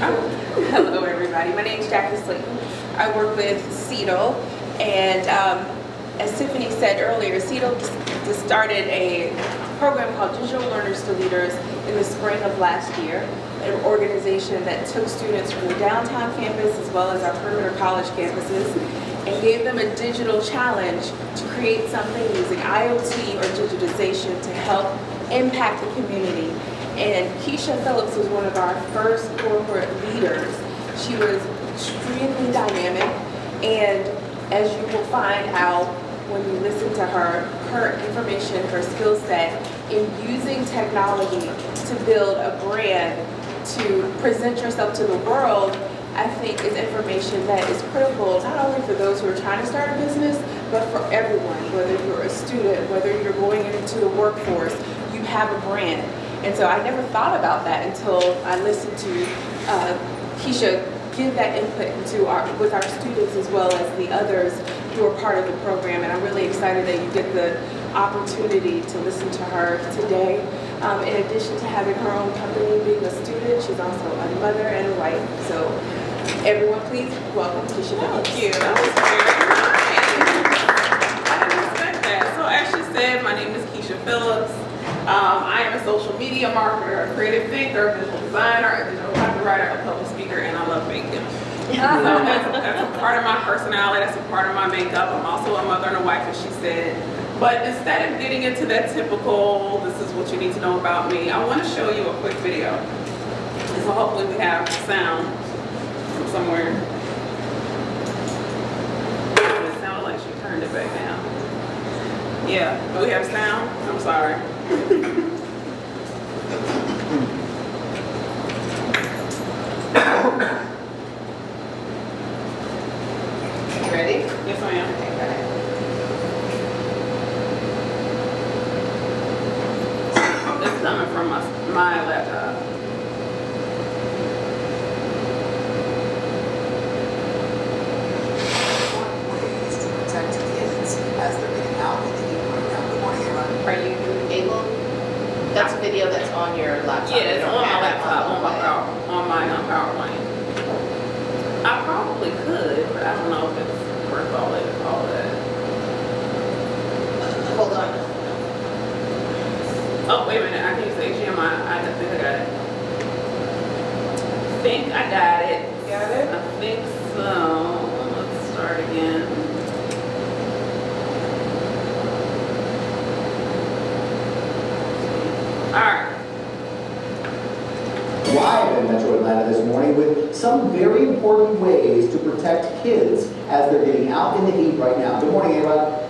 Hello, everybody. My name is Jackie Slayton. I work with CEDL, and as Tiffany said earlier, CEDL just started a program called Digital Learners to Leaders in the spring of last year, an organization that took students from the downtown campus as well as our perimeter college campuses and gave them a digital challenge to create something using IoT or digitization to help impact the community. And Keisha Phillips was one of our first corporate leaders. She was extremely dynamic, and as you will find out when you listen to her information, her skill set in using technology to build a brand, to present yourself to the world, I think is information that is critical not only for those who are trying to start a business, but for everyone, whether you're a student, whether you're going into the workforce, you have a brand. And so I never thought about that until I listened to Keisha give that input with our students as well as the others who are part of the program. And I'm really excited that you get the opportunity to listen to her today. In addition to having her own company, being a student, she's also a mother and a wife. So everyone, please welcome Keisha Phillips. Thank you. That was very nice. I didn't expect that. So as she said, my name is Keisha Phillips. I am a social media marketer, a creative thinker, a visual designer, a digital copywriter, a public speaker, and I love bacon. So that's a part of my personality. That's a part of my makeup. I'm also a mother and a wife, as she said. But instead of getting into that typical, this is what you need to know about me, I want to show you a quick video. So hopefully we have sound from somewhere. It sounded like she turned it back down. Yeah, do we have sound? I'm sorry. Ready? Yes, ma'am. Okay, go ahead. This is coming from my laptop. Ways to protect kids as they're getting out in the heat right now. Good morning, everyone. Are you able? That's a video that's on your laptop. Yeah, it's You on don't my have it laptop, the on my way. PowerPoint. I probably could, but I don't know if it's worth all that. Hold on. Oh, wait a minute, I can use HDMI. I think I got it. Got it? I think so. Let's start again. All right. Live in Metro Atlanta this morning with some very important ways to protect kids as they're getting out in the heat right now. Good morning, Ava.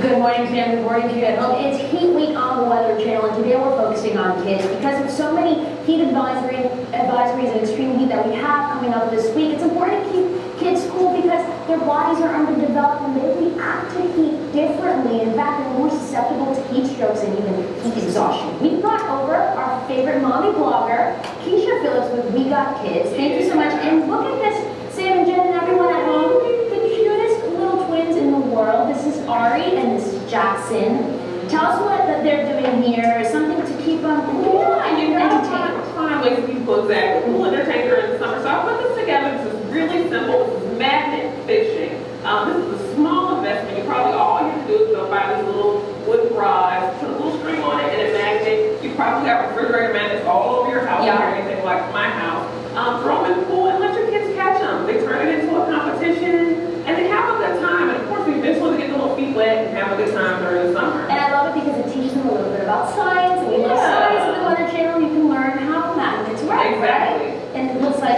Good morning, family. Good morning to you at home. It's Heat Week on the Weather Channel, and today we're focusing on kids because of so many heat advisories and extreme heat that we have coming up this week. It's important to keep kids cool because their bodies are underdeveloped and they react to heat differently. In fact, they're more susceptible to heat strokes and even heat exhaustion. We've got over our favorite mommy blogger, Keisha Phillips with We Got Kids. Thank you so much. And look at this, Sam and Jen and everyone at home. The cutest little twins in the world. This is Ari and this is Jackson. Tell us what that they're doing here. Something to keep them cool and You gotta entertained. find ways to keep people exactly cool entertained during the summer. So I put this together. This is really simple. This is magnet fishing. This is a small investment. You probably all you have to do is go buy this little wood rod, put a little string on it, and a magnet. You probably have refrigerator magnets all over your house or anything like my house. Throw them in the pool and let your kids catch them. They turn it into a competition and they have a good time. And of course, eventually they get their little feet wet and have a good time during the summer. And I love it because it teaches them a little bit about science. And we love science in the Weather Channel. You can learn how magnets work, Exactly. right? And it looks like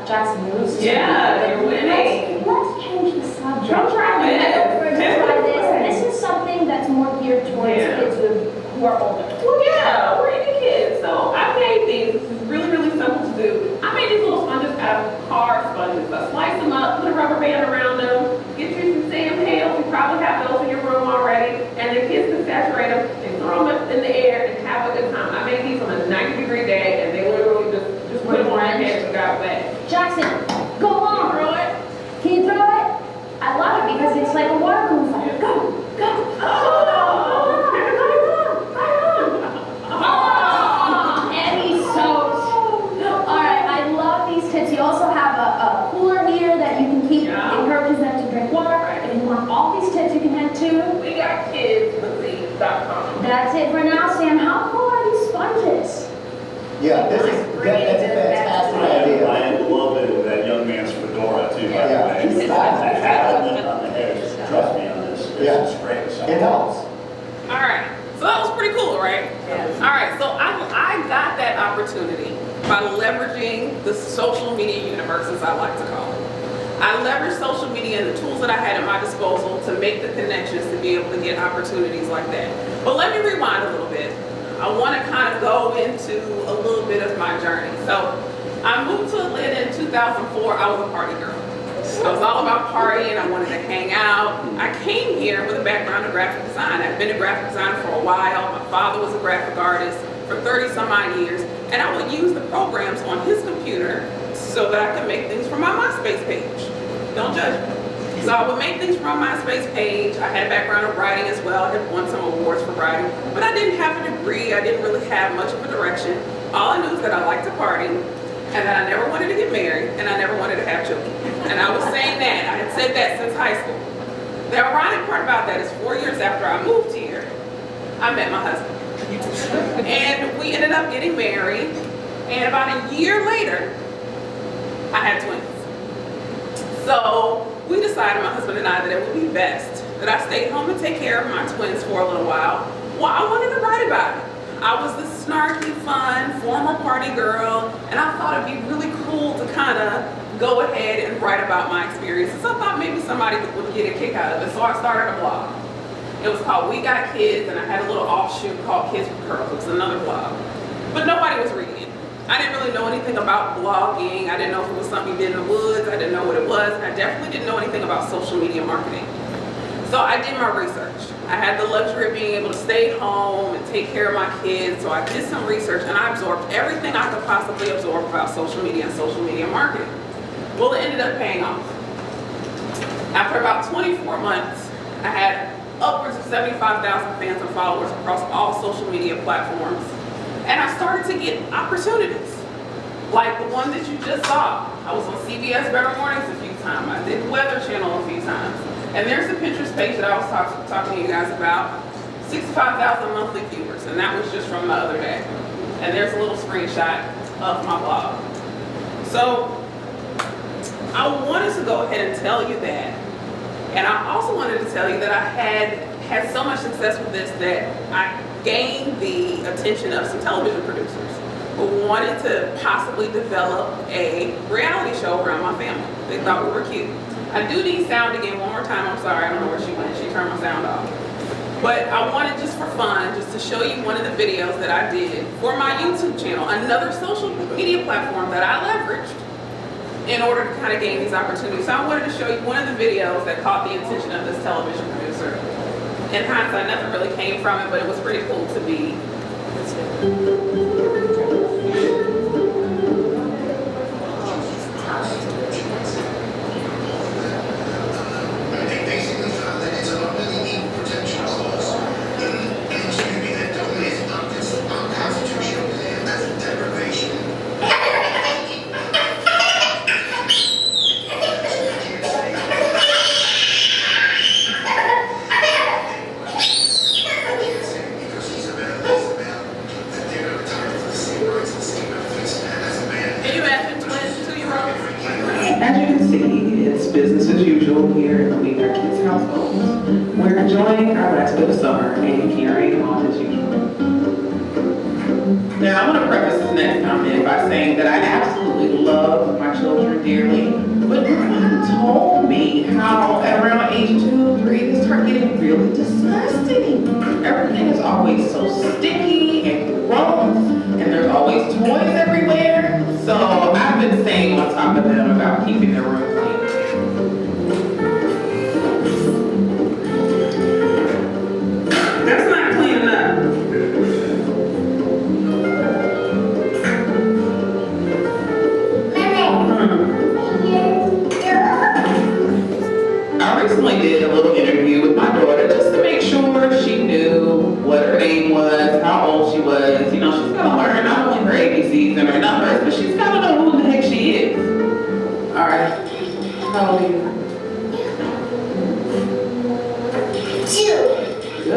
Jackson moves. Yeah, you're winning. Let's change the subject. Don't try this. We're gonna try this. This is something that's more geared towards kids who are older. Well, yeah, we're any kids. So I made these. This is really, really simple to do. I made these little sponges out of car sponges. I slice them up, put a rubber band around them, get you some sand pails. You probably have those in your room already. And the kids can saturate them and throw them up in the air and have a good time. I made these on a 90-degree day and they literally just put them on their heads and got wet. Jackson, go You on. throw it. Can you throw it? I love it because it's like a water balloon fight. Go, go. Oh, want all these tips, you can head to. We got kidsbelieve.com. That's it for now, Sam. How cool are these sponges? Yeah, that's a fantastic I idea. love it, that young man's fedora too, by the Yeah, way. he's The stylish. hat on the head, trust me on this, Yeah. this is great. So- It helps. All right, so that was pretty cool, right? All right, so I got that opportunity by leveraging the social media universe, as I like to call it. I leveraged social media and the tools that I had at my disposal to make the connections to be able to get opportunities like that. But let me rewind a little bit. I want to kind of go into a little bit of my journey. So I moved to Atlanta in 2004. I was a party girl. I was all about partying. I wanted to hang out. I came here with a background in graphic design. I've been a graphic designer for a while. My father was a graphic artist for 30 some odd years. And I would use the programs on his computer so that I could make things for my MySpace page. Don't judge me. So I would make things for my MySpace page. I had a background in writing as well. I had won some awards for writing. But I didn't have a degree. I didn't really have much of a direction. All I knew is that I liked to party and that I never wanted to get married and I never wanted to have children. And I was saying that. I had said that since high school. The ironic part about that is 4 years after I moved here, I met my husband. And we ended up getting married. And about a year later, I had twins. So we decided, my husband and I, that it would be best that I stayed home and take care of my twins for a little while. Well, I wanted to write about it. I was this snarky, fun, former party girl, and I thought it'd be really cool to kind of go ahead and write about my experiences. I thought maybe somebody would get a kick out of it, so I started a blog. It was called We Got Kids, and I had a little offshoot called Kids with Curls. It was another blog. But nobody was reading it. I didn't really know anything about blogging. I didn't know if it was something you did in the woods. I didn't know what it was. I definitely didn't know anything about social media marketing. So I did my research. I had the luxury of being able to stay home and take care of my kids. So I did some research and I absorbed everything I could possibly absorb about social media and social media marketing. Well, it ended up paying off. After about 24 months, I had upwards of 75,000 fans and followers across all social media platforms. And I started to get opportunities, like the one that you just saw. I was on CBS Better Mornings a few times. I did the Weather Channel a few times. And there's the Pinterest page that I was talking to you guys about. 65,000 monthly viewers, and that was just from the other day. And there's a little screenshot of my blog. So I wanted to go ahead and tell you that. And I also wanted to tell you that I had so much success with this that I gained the attention of some television producers who wanted to possibly develop a reality show around my family. They thought we were cute. I do need sound again one more time. I'm sorry, I don't know where she went. She turned my sound off. But I wanted, just for fun, just to show you one of the videos that I did for my YouTube channel, another social media platform that I leveraged in order to kind of gain these opportunities. So I wanted to show you one of the videos that caught the attention of this television producer. In hindsight, nothing really came from it, but it was pretty cool to be. They basically found that it's a really equal protection clause excuse me, that don't is unconstitutional. That's a deprivation. Because he's a man, that they're going to target for the same rights and same benefits as a man. Can you imagine twins 2-year-olds? As you can see, it's business as usual here in the We Got Kids household. We're enjoying our last bit of summer and carrying on as usual. Now, I want to preface this next comment by saying that I absolutely love my children dearly, but nobody told me how at around age 2, 3, they start getting really disgusting. Everything is always so sticky and gross, and there's always toys everywhere. So I've been staying on top of them about keeping their room clean. That's not clean enough. I recently did a little interview with my daughter just to make sure she knew what her name was, how old she was. You know, she's got to learn not only her ABCs and her numbers, but she's got to know who the heck she is. All right. How old are you?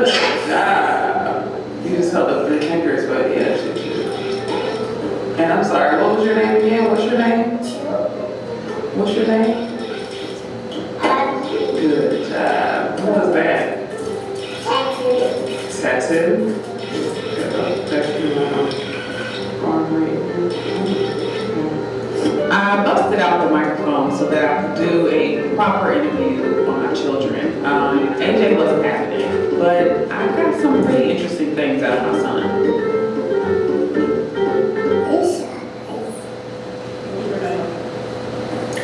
Good job. You just held up 3 fingers, but yeah, she did. And I'm sorry, what was your name again? What's your name? What's your name? Good job. What was that? Tattoo? I busted out the microphone so that I could do a proper interview on my children. AJ wasn't happening, but I got some pretty interesting things out of my son.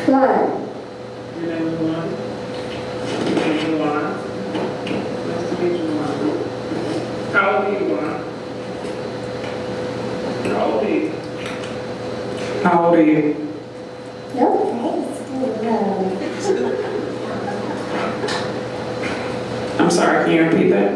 One. Your name is Juan? Your name is Juan? Nice to meet you, Juan. How old are you, Juan? How old are you? How old are you? No, I'm sorry, can you repeat that?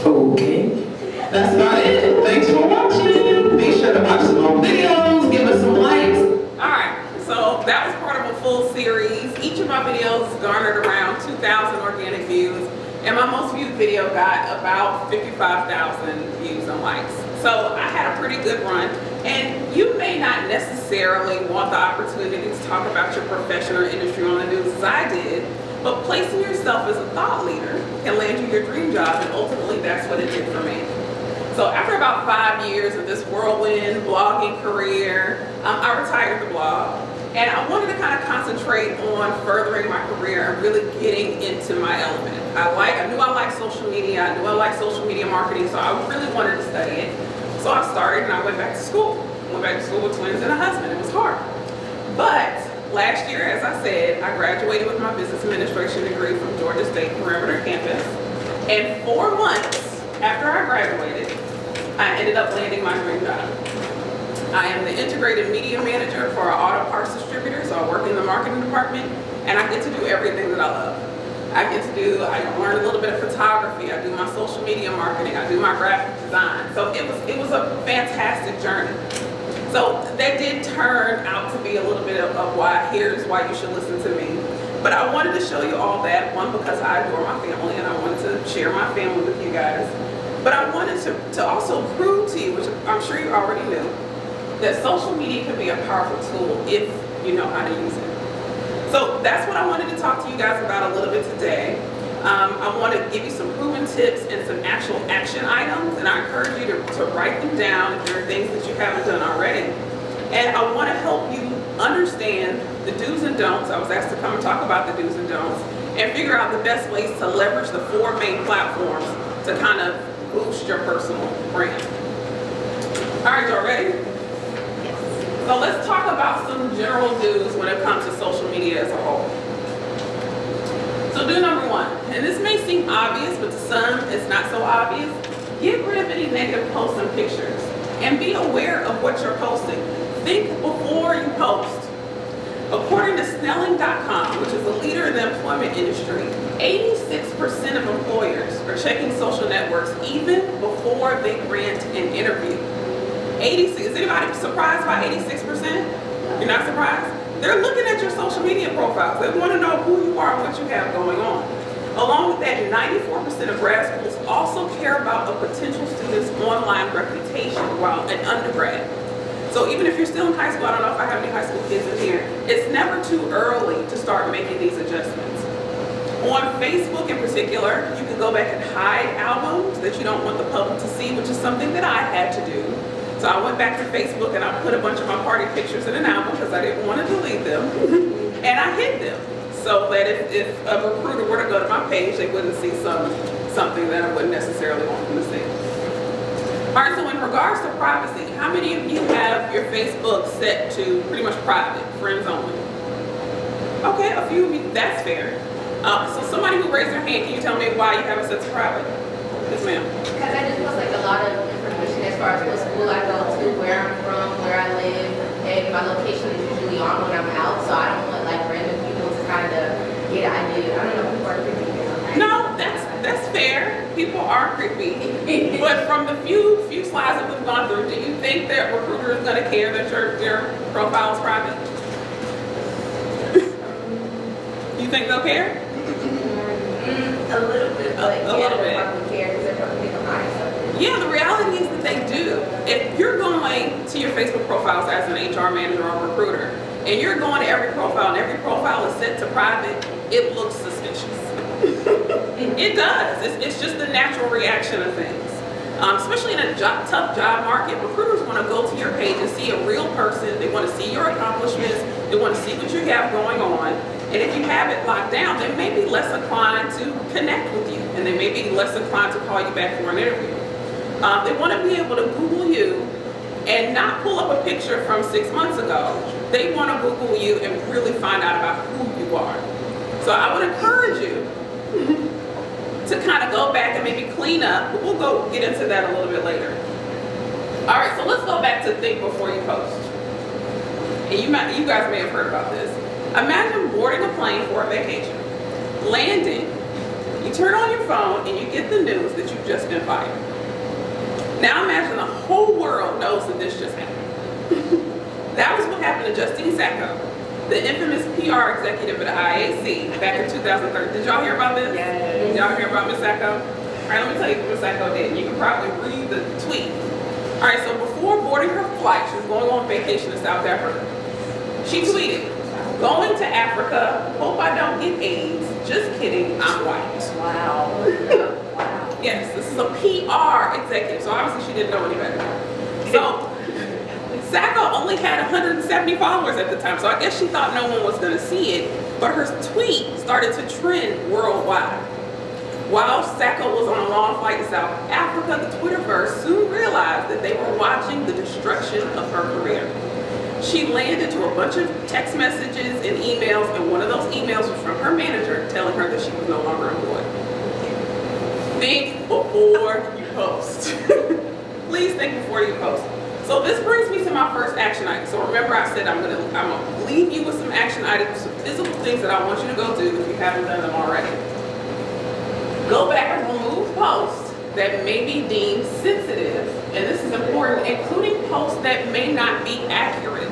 Okay. That's about it. Thanks for watching. Be sure to watch some more videos, give us some likes. Alright, so that was part of a full series. Each of my videos garnered around 2,000 organic views, and my most viewed video got about 55,000 views and likes. So I had a pretty good run, and you may not necessarily want the opportunity to talk about your profession or industry on the news as I did, but placing yourself as a thought leader can land you your dream job, and ultimately that's what it did for me. So after about 5 years of this whirlwind blogging career, I retired the blog, and I wanted to kind of concentrate on furthering my career and really getting into my element. I knew I liked social media, I knew I liked social media marketing, so I really wanted to study it. So I started and I went back to school. Went back to school with twins and a husband. It was hard. But last year, as I said, I graduated with my business administration degree from Georgia State Perimeter Campus. And 4 months after I graduated, I ended up landing my dream job. I am the integrated media manager for our auto parts distributor, so I work in the marketing department, and I get to do everything that I love. I learned a little bit of photography, I do my social media marketing, I do my graphic design. So it was a fantastic journey. So that did turn out to be a little bit of why you should listen to me. But I wanted to show you all that, one, because I adore my family and I wanted to share my family with you guys. But I wanted to also prove to you, which I'm sure you already knew, that social media can be a powerful tool if you know how to use it. So that's what I wanted to talk to you guys about a little bit today. I want to give you some proven tips and some actual action items, and I encourage you to write them down if there are things that you haven't done already. And I want to help you understand the do's and don'ts. I was asked to come and talk about the do's and don'ts and figure out the best ways to leverage the 4 main platforms to kind of boost your personal brand. All right, y'all ready? So let's talk about some general do's when it comes to social media as a whole. So do number 1, and this may seem obvious, but to some it's not so obvious. Get rid of any negative posts and pictures, and be aware of what you're posting. Think before you post. According to Snelling.com, which is a leader in the employment industry, 86% of employers are checking social networks even before they grant an interview. 86, is anybody surprised by 86%? You're not surprised? They're looking at your social media profiles. They want to know who you are and what you have going on. Along with that, 94% of grad schools also care about a potential student's online reputation while an undergrad. So even if you're still in high school, I don't know if I have any high school kids in here, it's never too early to start making these adjustments. On Facebook in particular, you can go back and hide albums that you don't want the public to see, which is something that I had to do. So I went back to Facebook and I put a bunch of my party pictures in an album because I didn't want to delete them. And I hid them so that if a recruiter were to go to my page, they wouldn't see something that I wouldn't necessarily want them to see. All right, so in regards to privacy, how many of you have your Facebook set to pretty much private, friends only? Okay, a few of you, that's fair. So somebody who raised their hand, can you tell me why you have it set to private? Yes, ma'am. Because I just post like a lot of information as far as what school I go to, where I'm from, where I live, and my location is usually on when I'm out, so I don't want like random people to kind of get an idea. I don't know from the few slides that we've gone through, do you think that recruiter is going to care that their profile is private? You think they'll care? A little bit, but A little bit. they probably care because they probably think I'm hiding something. Yeah, the reality is that they do. If you're going to your Facebook profiles as an HR manager or recruiter, and you're going to every profile, and every profile is set to private, it looks suspicious. It does. It's just the natural reaction of things. Especially in a tough job market, recruiters want to go to your page and see a real person. They want to see your accomplishments. They want to see what you have going on. And if you have it locked down, they may be less inclined to connect with you, and they may be less inclined to call you back for an interview. They want to be able to Google you and not pull up a picture from 6 months ago. They want to Google you and really find out about who you are. So I would encourage you to kind of go back and maybe clean up, but we'll go get into that a little bit later. All right, so let's go back to think before you post. And you guys may have heard about this. Imagine boarding a plane for a vacation, landing, you turn on your phone and you get the news that you've just been fired. Now imagine the whole world knows that this just happened. That was what happened to Justine Sacco, the infamous PR executive at IAC back in 2013. Did y'all hear about this? Yes. Did y'all hear about Ms. Sacco? All right, let me tell you what Ms. Sacco did. You can probably read the tweet. All right, so before boarding her flight, she was going on vacation to South Africa. She tweeted, "Going to Africa, hope I don't get AIDS. Just kidding, I'm white." Wow. Yes, this is a PR executive, so obviously she didn't know any better. So, Sacco only had 170 followers at the time, so I guess she thought no one was going to see it, but her tweet started to trend worldwide. While Sacco was on a long flight to South Africa, the Twitterverse soon realized that they were watching the destruction of her career. She landed to a bunch of text messages and emails, and one of those emails was from her manager telling her that she was no longer employed. Think before you post. Please think before you post. So this brings me to my first action item. So remember I said I'm gonna leave you with some action items, some physical things that I want you to go do if you haven't done them already. Go back and remove posts that may be deemed sensitive, and this is important, including posts that may not be accurate.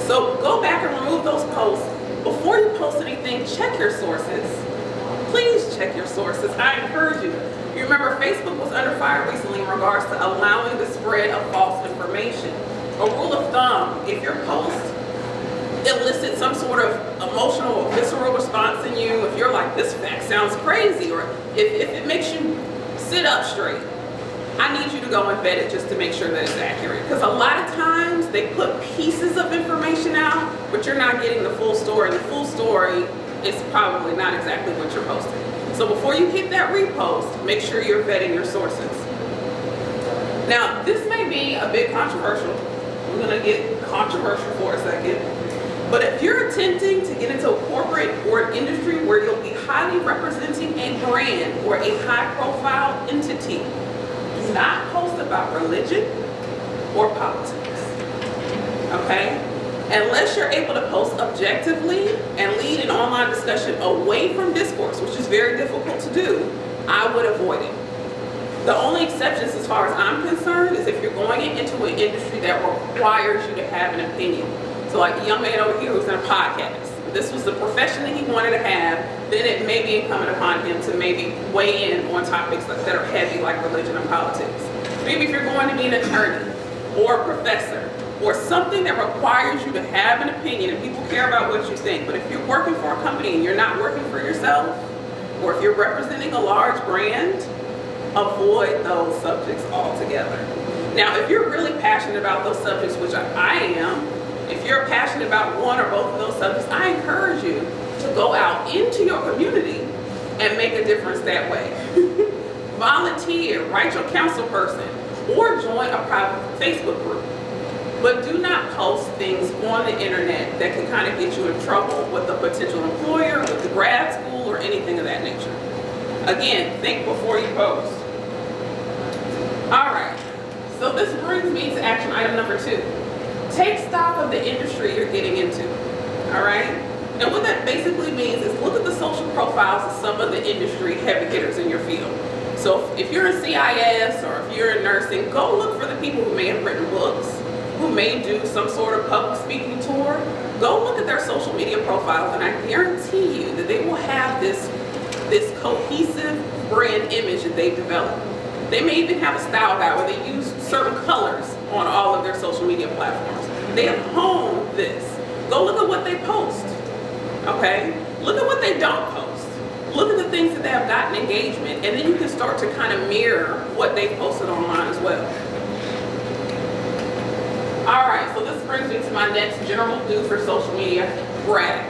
So go back and remove those posts. Before you post anything, check your sources. Please check your sources. I encourage you. You remember Facebook was under fire recently in regards to allowing the spread of false information. A rule of thumb, if your post elicits some sort of emotional or visceral response in you, if you're like, this fact sounds crazy, or if it makes you sit up straight, I need you to go and vet it just to make sure that it's accurate. Because a lot of times they put pieces of information out, but you're not getting the full story. The full story is probably not exactly what you're posting. So before you hit that repost, make sure you're vetting your sources. Now, this may be a bit controversial. We're gonna get controversial for a second. But if you're attempting to get into a corporate or an industry where you'll be highly representing a brand or a high-profile entity, do not post about religion or politics, okay? Unless you're able to post objectively and lead an online discussion away from discourse, which is very difficult to do, I would avoid it. The only exceptions as far as I'm concerned is if you're going into an industry that requires you to have an opinion. So like the young man over here who's in a podcast, if this was the profession that he wanted to have, then it may be incumbent upon him to maybe weigh in on topics that are heavy like religion and politics. Maybe if you're going to be an attorney or a professor or something that requires you to have an opinion and people care about what you think, but if you're working for a company and you're not working for yourself, or if you're representing a large brand, avoid those subjects altogether. Now, if you're really passionate about those subjects, which I am, if you're passionate about one or both of those subjects, I encourage you to go out into your community and make a difference that way. Volunteer, write your council person, or join a private Facebook group. But do not post things on the internet that can kind of get you in trouble with a potential employer, with the grad school, or anything of that nature. Again, think before you post. All right, so this brings me to action item number 2. Take stock of the industry you're getting into, all right? And what that basically means is look at the social profiles of some of the industry heavy hitters in your field. So if you're in CIS or if you're in nursing, go look for the people who may have written books, who may do some sort of public speaking tour. Go look at their social media profiles, and I guarantee you that they will have this cohesive brand image that they've developed. They may even have a style guide where they use certain colors on all of their social media platforms. They have honed this. Go look at what they post, okay? Look at what they don't post. Look at the things that they have gotten engagement, and then you can start to kind of mirror what they posted online as well. All right, so this brings me to my next general do for social media, brag,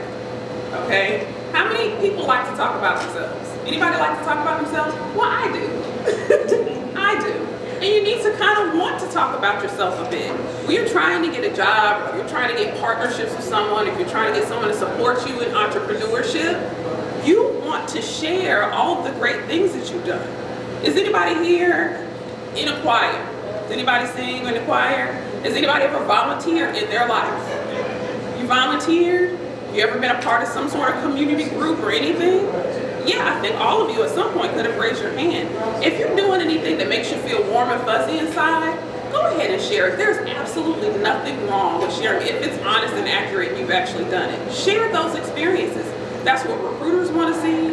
okay? How many people like to talk about themselves? Anybody like to talk about themselves? Well, I do. I do. And you need to kind of want to talk about yourself a bit. When you're trying to get a job, if you're trying to get partnerships with someone, if you're trying to get someone to support you in entrepreneurship, you want to share all of the great things that you've done. Is anybody here in a choir? Does anybody sing in a choir? Has anybody ever volunteered in their life? You volunteered? You ever been a part of some sort of community group or anything? Yeah, I think all of you at some point could have raised your hand. If you're doing anything that makes you feel warm and fuzzy inside, go ahead and share it. There's absolutely nothing wrong with sharing if it's honest and accurate and you've actually done it. Share those experiences. That's what recruiters want to see.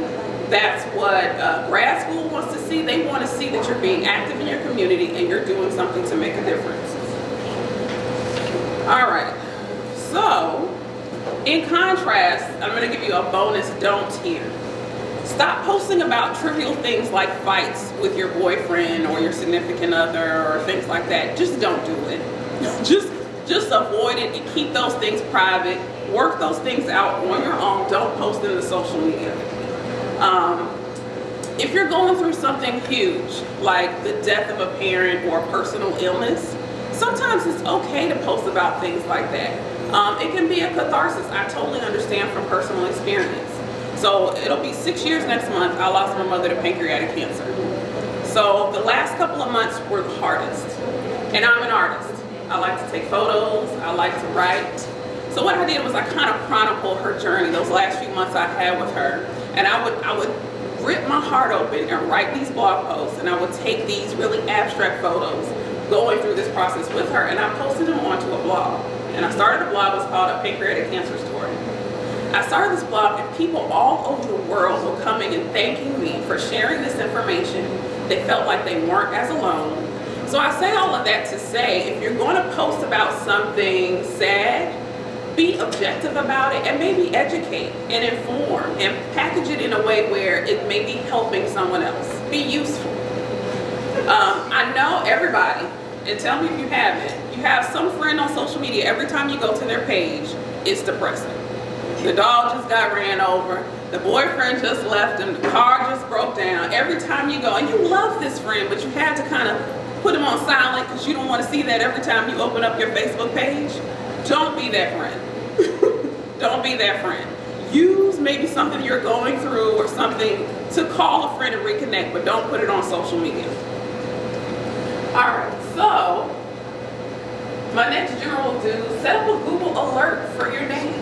That's what grad school wants to see. They want to see that you're being active in your community and you're doing something to make a difference. All right, so in contrast, I'm going to give you a bonus don't here. Stop posting about trivial things like fights with your boyfriend or your significant other or things like that. Just don't do it. Just avoid it and keep those things private. Work those things out on your own. Don't post them to social media. If you're going through something huge, like the death of a parent or a personal illness, sometimes it's okay to post about things like that. It can be a catharsis. I totally understand from personal experience. So it'll be 6 years next month. I lost my mother to pancreatic cancer. So the last couple of months were the hardest. And I'm an artist. I like to take photos. I like to write. So what I did was I kind of chronicled her journey, those last few months I had with her. And I would rip my heart open and write these blog posts. And I would take these really abstract photos going through this process with her. And I posted them onto a blog. And I started a blog. It was called A Pancreatic Cancer Story. I started this blog and people all over the world were coming and thanking me for sharing this information. They felt like they weren't as alone. So I say all of that to say, if you're going to post about something sad, be objective about it and maybe educate and inform and package it in a way where it may be helping someone else. Be useful. I know everybody, and tell me if you haven't, you have some friend on social media, every time you go to their page, it's depressing. The dog just got ran over, the boyfriend just left him, the car just broke down. Every time you go, and you love this friend, but you had to kind of put him on silent because you don't want to see that every time you open up your Facebook page. Don't be that friend. Don't be that friend. Use maybe something you're going through or something to call a friend and reconnect, but don't put it on social media. All right, so my next general do, set up a Google alert for your name.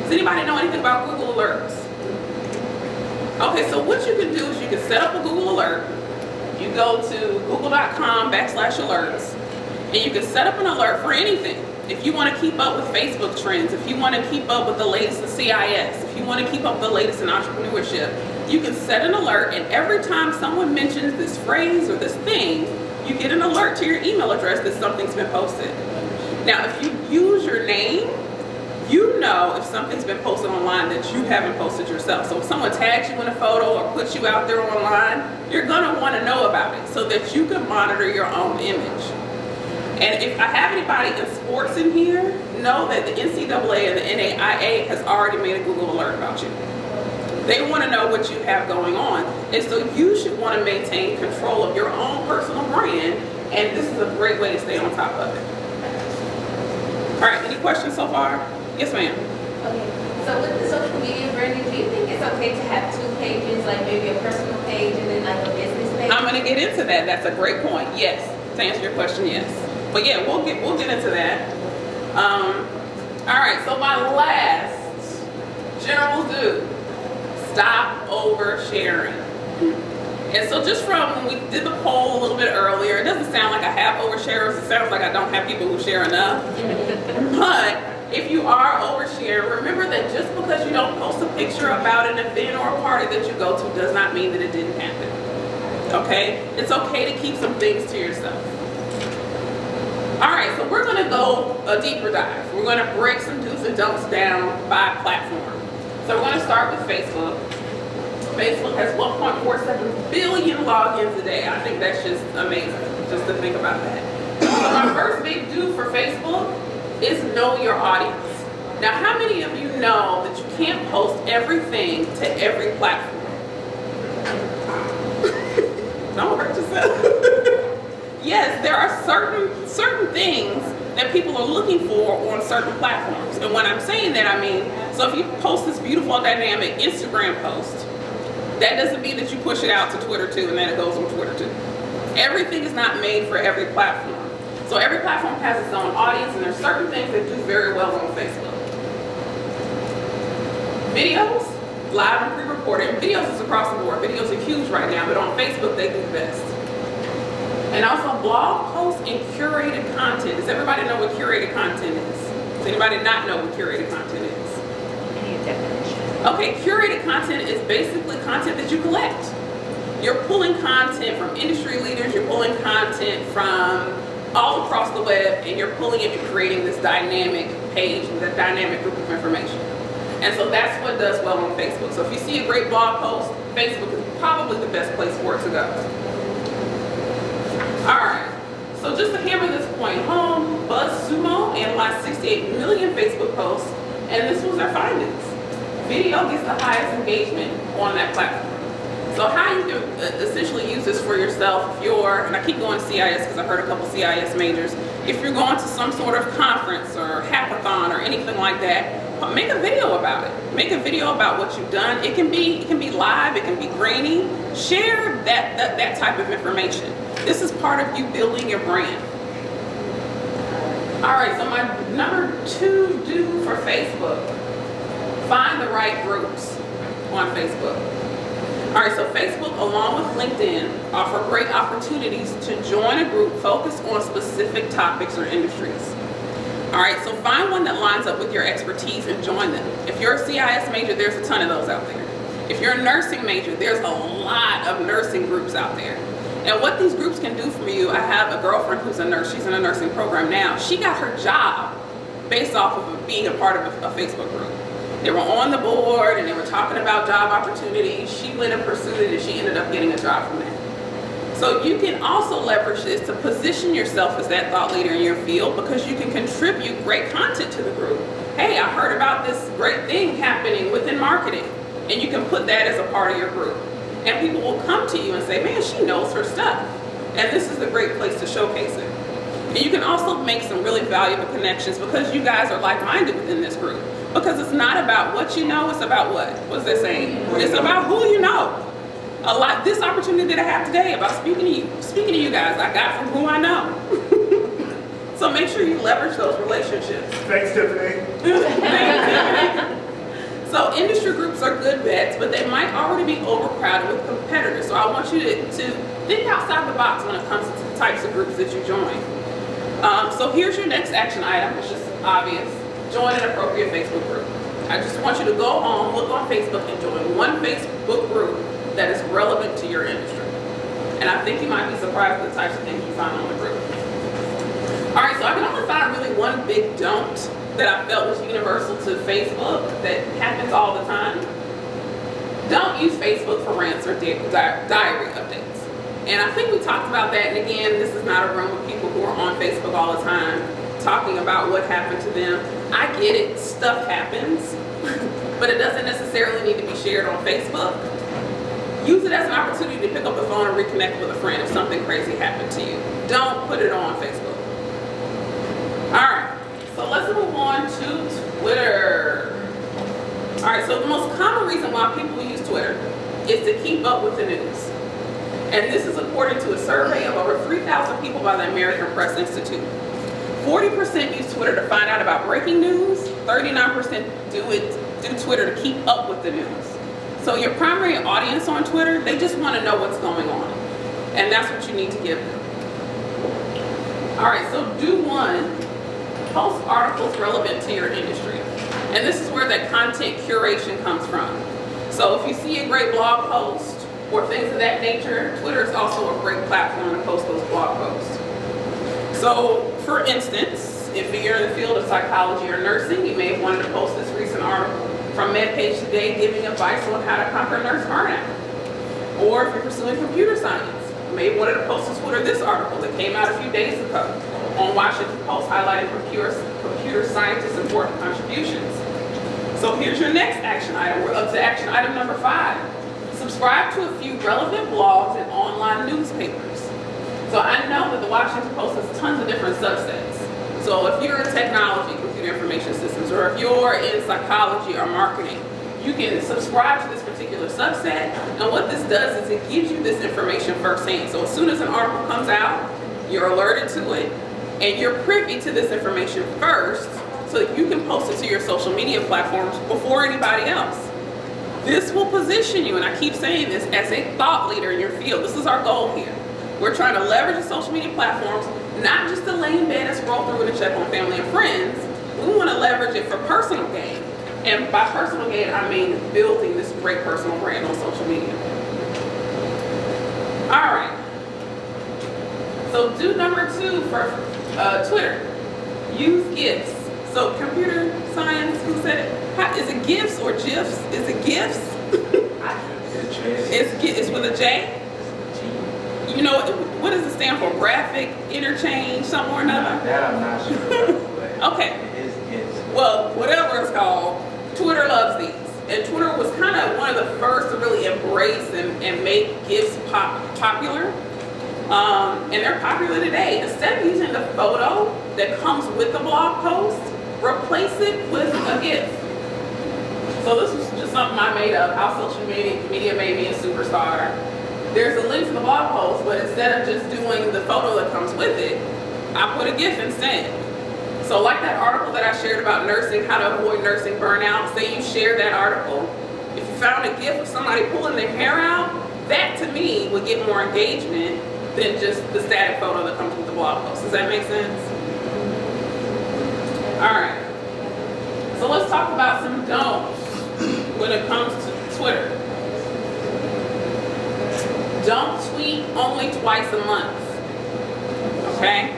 Does anybody know anything about Google Alerts? Okay, so what you can do is you can set up a Google Alert. You go to google.com/alerts, and you can set up an alert for anything. If you want to keep up with Facebook trends, if you want to keep up with the latest in CIS, if you want to keep up with the latest in entrepreneurship, you can set an alert, and every time someone mentions this phrase or this thing, you get an alert to your email address that something's been posted. Now, if you use your name, you know if something's been posted online that you haven't posted yourself. So if someone tags you in a photo or puts you out there online, you're gonna wanna know about it so that you can monitor your own image. And if I have anybody in sports in here, know that the NCAA and the NAIA has already made a Google alert about you. They wanna know what you have going on. And so you should wanna maintain control of your own personal brand, and this is a great way to stay on top of it. All right, any questions so far? Yes, ma'am. Okay, so with the social media branding, do you think it's okay to have two pages, like maybe a personal page and then like a business page? I'm gonna get into that. That's a great point. Yes, to answer your question, yes. But yeah, we'll get into that. All right, so my last general do, stop oversharing. And so just from when we did the poll a little bit earlier, it doesn't sound like I have oversharers. It sounds like I don't have people who share enough. But if you are oversharing, remember that just because you don't post a picture about an event or a party that you go to does not mean that it didn't happen. Okay? It's okay to keep some things to yourself. All right, so we're going to go a deeper dive. We're going to break some do's and don'ts down by platform. So we're going to start with Facebook. Facebook has 1.47 billion logins a day. I think that's just amazing, just to think about that. So my first big do for Facebook is know your audience. Now, how many of you know that you can't post everything to every platform? Don't hurt yourself. Yes, there are certain things that people are looking for on certain platforms. And when I'm saying that, I mean, so if you post this beautiful dynamic Instagram post, that doesn't mean that you push it out to Twitter too and then it goes on Twitter too. Everything is not made for every platform. So every platform has its own audience, and there's certain things that do very well on Facebook. Videos, live and pre-recorded. Videos is across the board. Videos are huge right now, but on Facebook they do the best. And also blog posts and curated content. Does everybody know what curated content is? Does anybody not know what curated content is? Any definition? Okay, curated content is basically content that you collect. You're pulling content from industry leaders, you're pulling content from all across the web, and you're pulling it and creating this dynamic page, the dynamic group of information. And so that's what does well on Facebook. So if you see a great blog post, Facebook is probably the best place for it to go. All right, so just to hammer this point home, BuzzSumo analyzed 68 million Facebook posts, and this was their findings. Video gets the highest engagement on that platform. So how you can essentially use this for yourself if you're, and I keep going to CIS because I heard a couple CIS majors, if you're going to some sort of conference or hackathon or anything like that, make a video about it. Make a video about what you've done. It can be live, it can be grainy. Share that type of information. This is part of you building your brand. All right, so my number 2 do for Facebook, find the right groups on Facebook. All right, so Facebook along with LinkedIn offer great opportunities to join a group focused on specific topics or industries. All right, so find one that lines up with your expertise and join them. If you're a CIS major, there's a ton of those out there. If you're a nursing major, there's a lot of nursing groups out there. And what these groups can do for you, I have a girlfriend who's a nurse, she's in a nursing program now. She got her job based off of being a part of a Facebook group. They were on the board and they were talking about job opportunities. She went and pursued it and she ended up getting a job from that. So you can also leverage this to position yourself as that thought leader in your field because you can contribute great content to the group. Hey, I heard about this great thing happening within marketing, and you can put that as a part of your group. And people will come to you and say, man, she knows her stuff. And this is a great place to showcase it. And you can also make some really valuable connections because you guys are like-minded within this group. Because it's not about what you know, it's about what? What's that saying? It's about who you know. This opportunity that I have today about speaking to you guys, I got from who I know. So make sure you leverage those relationships. Thanks, Tiffany. So industry groups are good bets, but they might already be overcrowded with competitors. So I want you to think outside the box when it comes to the types of groups that you join. So here's your next action item, which is obvious. Join an appropriate Facebook group. I just want you to go home, look on Facebook, and join one Facebook group that is relevant to your industry. And I think you might be surprised at the types of things you find on the group. All right, so I can only find really one big don't that I felt was universal to Facebook that happens all the time. Don't use Facebook for rants or diary updates. And I think we talked about that, and again, this is not a room of people who are on Facebook all the time talking about what happened to them. I get it, stuff happens, but it doesn't necessarily need to be shared on Facebook. Use it as an opportunity to pick up the phone and reconnect with a friend if something crazy happened to you. Don't put it on Facebook. All right, so let's move on to Twitter. All right, so the most common reason why people use Twitter is to keep up with the news. And this is according to a survey of over 3,000 people by the American Press Institute. 40% use Twitter to find out about breaking news. 39% do Twitter to keep up with the news. So your primary audience on Twitter, they just want to know what's going on. And that's what you need to give them. All right, so do one, post articles relevant to your industry. And this is where that content curation comes from. So if you see a great blog post or things of that nature, Twitter is also a great platform to post those blog posts. So for instance, if you're in the field of psychology or nursing, you may have wanted to post this recent article from MedPage Today giving advice on how to conquer nurse burnout. Or if you're pursuing computer science, you may have wanted to post to Twitter this article that came out a few days ago on Washington Post highlighting computer scientists' important contributions. So here's your next action item. We're up to action item number 5. Subscribe to a few relevant blogs and online newspapers. So I know that the Washington Post has tons of different subsets. So if you're in technology, computer information systems, or if you're in psychology or marketing, you can subscribe to this particular subset. And what this does is it gives you this information firsthand. So as soon as an article comes out, you're alerted to it, and you're privy to this information first, so that you can post it to your social media platforms before anybody else. This will position you, and I keep saying this, as a thought leader in your field. This is our goal here. We're trying to leverage the social media platforms, not just to lay in bed and scroll through and check on family and friends. We want to leverage it for personal gain. And by personal gain, I mean building this great personal brand on social media. All right. So do number 2 for Twitter. Use GIFs. So computer science, who said it? Is it GIFs or GIFs? Is it GIFs? It's with a J? You know, what does it stand for? Graphic interchange, something or another? That I'm not sure. Okay. It's Well, whatever it's called, Twitter loves these. And Twitter was kind of one of the first to really embrace and make GIFs popular. And they're popular today. Instead of using the photo that comes with the blog post, replace it with a GIF. So this was just something I made up, how social media made me a superstar. There's a link to the blog post, but instead of just doing the photo that comes with it, I put a GIF instead. So like that article that I shared about nursing, how to avoid nursing burnout, say you share that article, if you found a GIF of somebody pulling their hair out, that to me would get more engagement than just the static photo that comes with the blog post. Does that make sense? All right. So let's talk about some don'ts when it comes to Twitter. Don't tweet only twice a month. Okay?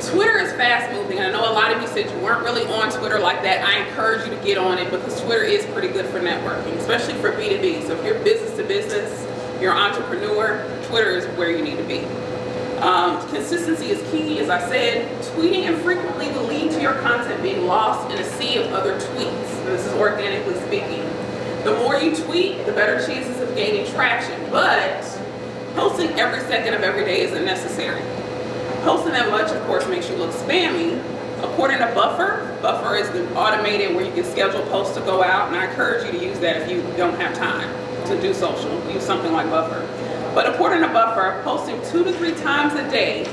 Twitter is fast moving. I know a lot of you said you weren't really on Twitter like that. I encourage you to get on it because Twitter is pretty good for networking, especially for B2B. So if you're business to business, you're an entrepreneur, Twitter is where you need to be. Consistency is key, as I said. Tweeting infrequently will lead to your content being lost in a sea of other tweets. And this is organically speaking. The more you tweet, the better chances of gaining traction. But posting every second of every day isn't necessary. Posting that much, of course, makes you look spammy. According to Buffer, Buffer is the automated where you can schedule posts to go out, and I encourage you to use that if you don't have time to do social. Use something like Buffer. But according to Buffer, posting 2 to 3 times a day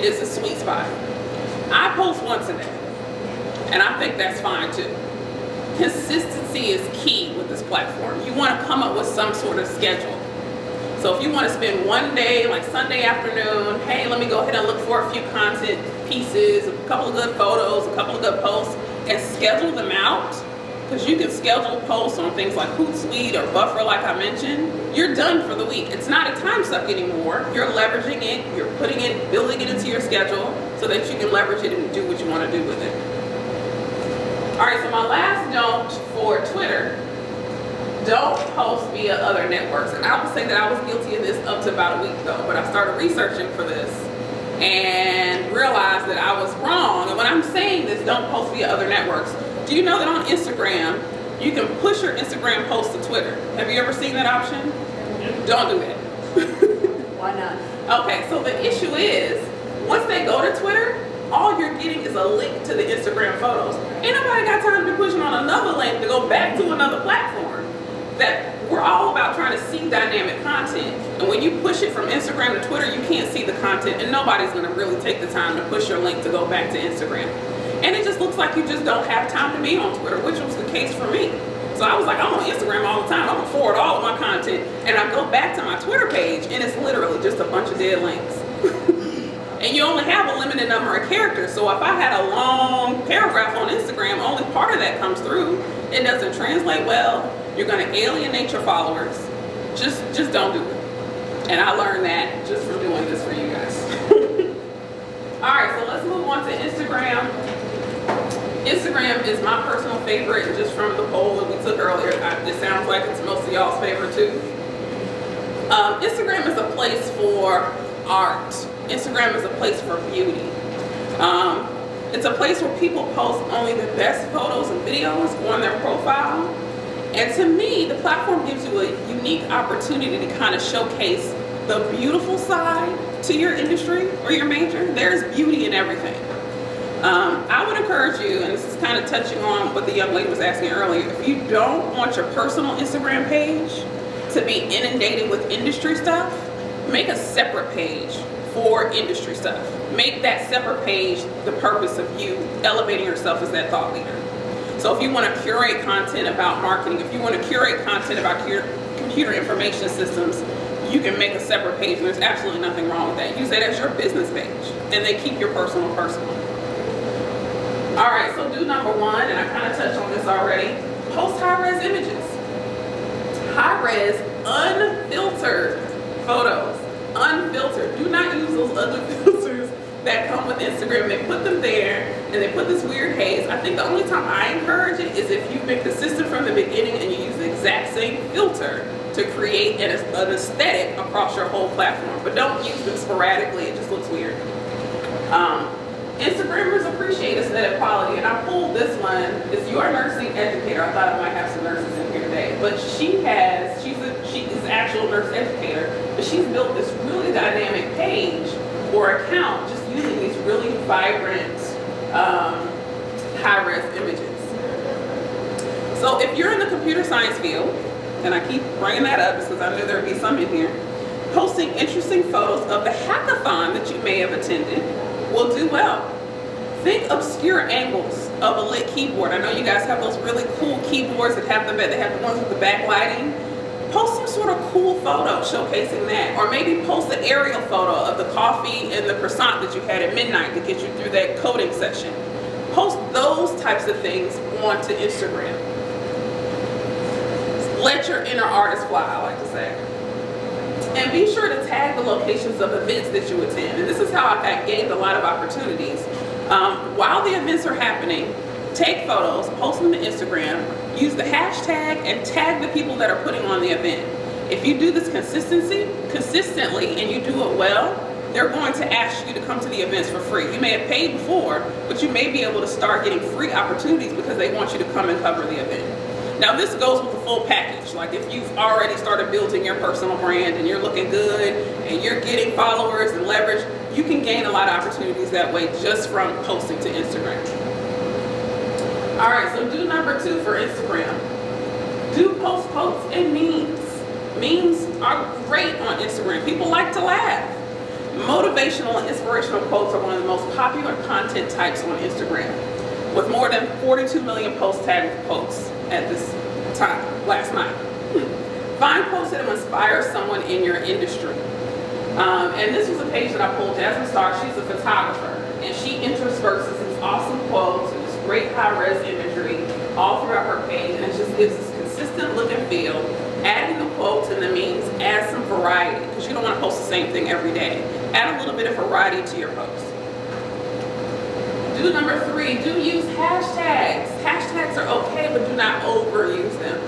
is a sweet spot. I post once a day, and I think that's fine too. Consistency is key with this platform. You want to come up with some sort of schedule. So if you want to spend one day, like Sunday afternoon, hey, let me go ahead and look for a few content pieces, a couple of good photos, a couple of good posts, and schedule them out, because you can schedule posts on things like Hootsuite or Buffer, like I mentioned. You're done for the week. It's not a time suck anymore. You're leveraging it, you're putting it, building it into your schedule so that you can leverage it and do what you want to do with it. All right, so my last don't for Twitter, don't post via other networks. And I would say that I was guilty of this up to about a week ago, but I started researching for this and realized that I was wrong. And when I'm saying this, don't post via other networks, do you know that on Instagram, you can push your Instagram post to Twitter? Have you ever seen that option? Don't do that. Why not? Okay, so the issue is, once they go to Twitter, all you're getting is a link to the Instagram photos. Ain't nobody got time to be pushing on another link to go back to another platform. That we're all about trying to see dynamic content. And when you push it from Instagram to Twitter, you can't see the content, and nobody's gonna really take the time to push your link to go back to Instagram. And it just looks like you just don't have time to be on Twitter, which was the case for me. So I was like, I'm on Instagram all the time. I'm gonna forward all of my content. And I go back to my Twitter page and it's literally just a bunch of dead links. And you only have a limited number of characters. So if I had a long paragraph on Instagram, only part of that comes through. It doesn't translate well. You're gonna alienate your followers. Just don't do it. And I learned that just from doing this for you guys. All right, so let's move on to Instagram. Instagram is my personal favorite, just from the poll that we took earlier. It sounds like it's most of y'all's favorite too. Instagram is a place for art. Instagram is a place for beauty. It's a place where people post only the best photos and videos on their profile. And to me, the platform gives you a unique opportunity to kind of showcase the beautiful side to your industry or your major. There's beauty in everything. I would encourage you, and this is kind of touching on what the young lady was asking earlier, if you don't want your personal Instagram page to be inundated with industry stuff, make a separate page for industry stuff. Make that separate page the purpose of you elevating yourself as that thought leader. So if you want to curate content about marketing, if you want to curate content about computer information systems, you can make a separate page, and there's absolutely nothing wrong with that. Use that as your business page, and then keep your personal. All right, so do number one, and I kind of touched on this already, post high-res images. High-res, unfiltered photos. Unfiltered. Do not use those other filters that come with Instagram. They put them there, and they put this weird haze. I think the only time I encourage it is if you've been consistent from the beginning and you use the exact same filter to create an aesthetic across your whole platform. But don't use them sporadically, it just looks weird. Instagrammers appreciate aesthetic quality, and I pulled this one. It's Your Nursing Educator. I thought I might have some nurses in here today, but she is an actual nurse educator, but she's built this really dynamic page or account just using these really vibrant high-res images. So if you're in the computer science field, and I keep bringing that up because I knew there'd be some in here, posting interesting photos of the hackathon that you may have attended will do well. Think obscure angles of a lit keyboard. I know you guys have those really cool keyboards that have the ones with the backlighting. Post some sort of cool photo showcasing that, or maybe post an aerial photo of the coffee and the croissant that you had at midnight to get you through that coding session. Post those types of things onto Instagram. Let your inner artist fly, I like to say. And be sure to tag the locations of events that you attend. And this is how I gained a lot of opportunities. While the events are happening, take photos, post them to Instagram, use the hashtag, and tag the people that are putting on the event. If you do this consistently, and you do it well, they're going to ask you to come to the events for free. You may have paid before, but you may be able to start getting free opportunities because they want you to come and cover the event. Now this goes with the full package. Like if you've already started building your personal brand and you're looking good and you're getting followers and leverage, you can gain a lot of opportunities that way just from posting to Instagram. All right, so do number two for Instagram. Do post quotes and memes. Memes are great on Instagram. People like to laugh. Motivational and inspirational quotes are one of the most popular content types on Instagram, with more than 42 million posts tagged with quotes at this time, last night. Find posts that inspire someone in your industry. And this was a page that I pulled. Jasmine Starr, she's a photographer, and she intersperses these awesome quotes and this great high-res imagery all throughout her page, and it just gives this consistent look and feel. Adding the quotes and the memes adds some variety, because you don't want to post the same thing every day. Add a little bit of variety to your post. Do number three, do use hashtags. Hashtags are okay, but do not overuse them.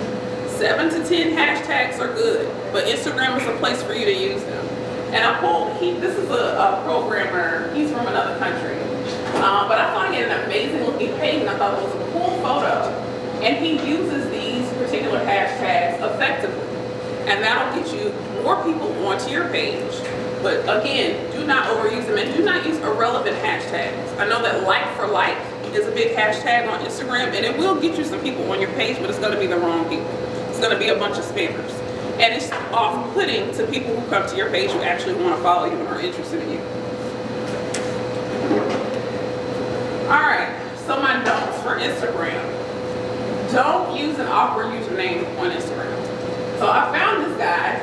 7 to 10 hashtags are good, but Instagram is a place for you to use them. And I pulled, this is a programmer, he's from another country, but I find it an amazing looking page, and I thought it was a cool photo. And he uses these particular hashtags effectively, and that'll get you more people onto your page. But again, do not overuse them, and do not use irrelevant hashtags. I know that like for like is a big hashtag on Instagram, and it will get you some people on your page, but it's going to be the wrong people. It's going to be a bunch of spammers. And it's off-putting to people who come to your page who actually want to follow you and are interested in you. All right, so my don'ts for Instagram. Don't use an awkward username on Instagram. So I found this guy.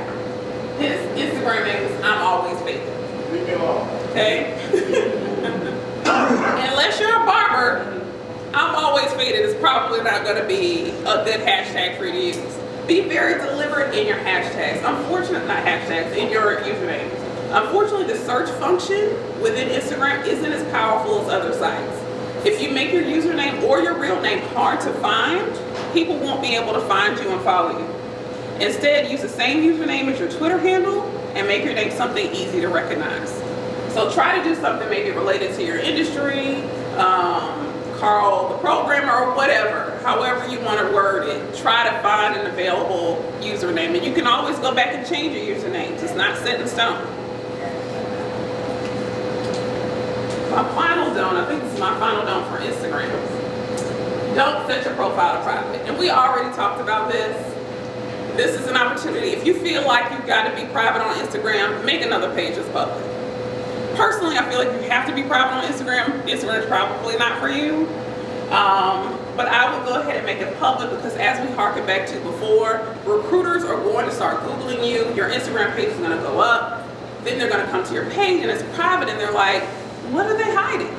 His Instagram name is I'm Always Faded. Leave me alone. Okay? Unless you're a barber, I'm Always Faded is probably not going to be a good hashtag for you to use. Be very deliberate in your hashtags. Unfortunately, not hashtags, in your username. Unfortunately, the search function within Instagram isn't as powerful as other sites. If you make your username or your real name hard to find, people won't be able to find you and follow you. Instead, use the same username as your Twitter handle and make your name something easy to recognize. So try to do something maybe related to your industry, Carl the programmer, or whatever, however you want to word it. Try to find an available username, and you can always go back and change your usernames. It's not set in stone. My final don't, I think this is my final don't for Instagram. Don't set your profile to private. And we already talked about this. This is an opportunity. If you feel like you've got to be private on Instagram, make another page that's public. Personally, I feel like you have to be private on Instagram. Instagram is probably not for you. But I would go ahead and make it public because as we harken back to before, recruiters are going to start Googling you. Your Instagram page is going to go up. Then they're going to come to your page and it's private and they're like, what are they hiding?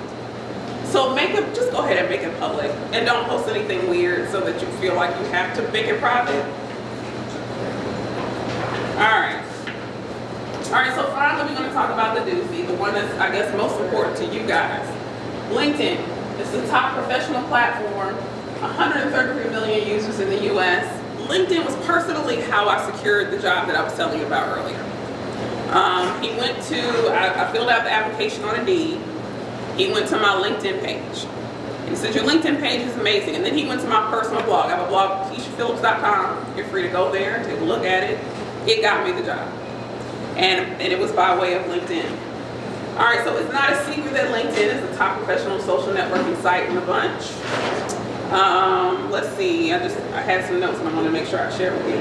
So just go ahead and make it public and don't post anything weird so that you feel like you have to make it private. All right, so finally we're going to talk about the doozy, the one that's, I guess, most important to you guys. LinkedIn. It's the top professional platform, 133 million users in the US. LinkedIn was personally how I secured the job that I was telling you about earlier. I filled out the application on Indeed. He went to my LinkedIn page. He said, your LinkedIn page is amazing. And then he went to my personal blog. I have a blog, KeishaPhillips.com. You're free to go there, take a look at it. It got me the job. And it was by way of LinkedIn. All right, so it's not a secret that LinkedIn is the top professional social networking site in the bunch. Let's see, I had some notes and I want to make sure I share with you.